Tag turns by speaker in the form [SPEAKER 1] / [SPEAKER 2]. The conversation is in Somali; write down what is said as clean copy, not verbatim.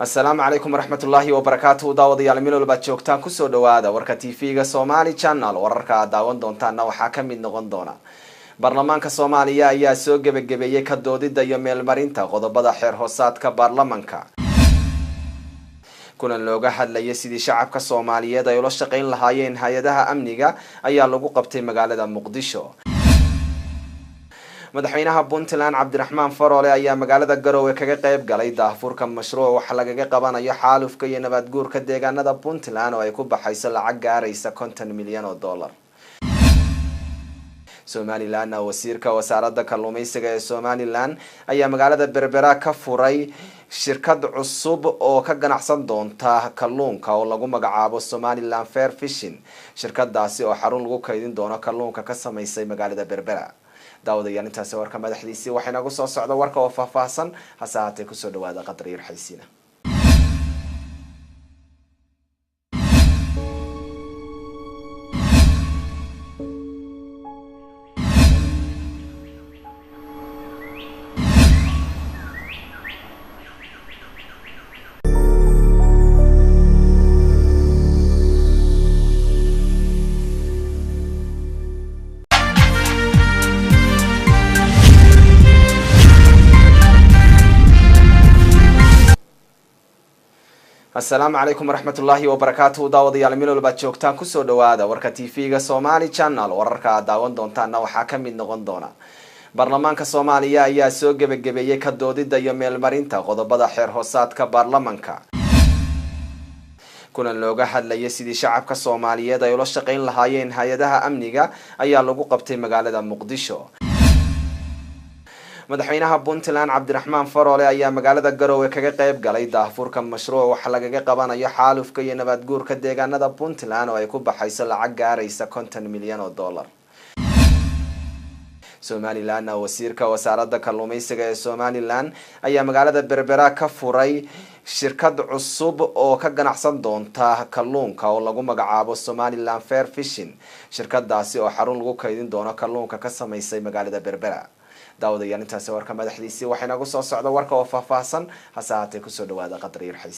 [SPEAKER 1] السلام عليكم ورحمة الله وبركاته. داوديال meel walba joogtaan ku soo dhawaada warka TV-ga Somali Channel wararka daawan doontaan waxa ka mid noqon doona baarlamaanka Soomaaliya ayaa soo gabagabeeyay ka doodida iyo meel marinta qodobada xeer hoosaadka baarlamaanka kuna looga hadlayay sidii shacabka Soomaaliyeed ay ula shaqeyn lahaayeen hay'adaha amniga ayaa lagu qabtay magaalada Muqdisho. madaxweynaha Puntland Cabdiraxmaan Faroole ayaa magaalada Garowe kaga qayb galay daahfurka mashruuc wax lagaga qabanayo xaalufka iyo nabad guurka deegaanada Puntland oo ay ku baxayso lacag gaaraysa $50 milyan. Somaliland wasiirka wasaaradda kalluumaysiga ee Somaliland ayaa magaalada Berbera ka furay shirkad cusub oo ka ganacsan doonta kalluunka oo lagu magacaabo Somaliland Fair Fishing. shirkadaasi oo xarun lagu kaydin doono kalluunka ka samaysay magaalada Berbera. daawadayaal intaas warka madaxdiisii waxayna ugu soo socdo warka oo faahfaahsan hase haatee ku soo dhawaada qadar yar xaysiina. السلام عليكم ورحمة الله وبركاته. داوديال meel walba joogtaan ku soo dhawaada warka TV-ga Somali Channel wararka daawan doontaan waxa ka mid noqon doona baarlamaanka Soomaaliya ayaa soo gabagabeeyay ka doodida iyo meel marinta qodobada xeer hoosaadka baarlamaanka kuna looga hadlayay sidii shacabka Soomaaliyeed ay ula shaqeyn lahaayeen hay'adaha amniga ayaa lagu qabtay magaalada Muqdisho. madaxweynaha Puntland Cabdiraxmaan Faroole ayaa magaalada Garowe kaga qayb galay daahfurka mashruuc wax lagaga qabanayo xaalufka iyo nabad guurka deegaanada Puntland oo ay ku baxayso lacag gaaraysa $50 milyan. Somaliland wasiirka wasaaradda kalluumaysiga ee Somaliland ayaa magaalada Berbera ka furay shirkad cusub oo ka ganacsan doonta kalluunka oo lagu magacaabo Somaliland Fair Fishing. shirkadaasi oo xarun lagu kaydin doono kalluunka ka samaysay magaalada Berbera. daawadayaal intaas warka madaxdiisii waxayna ugu soo socdo warka oo faahfaahsan hase haatee ku soo dhawaada qadar yar xaysiina.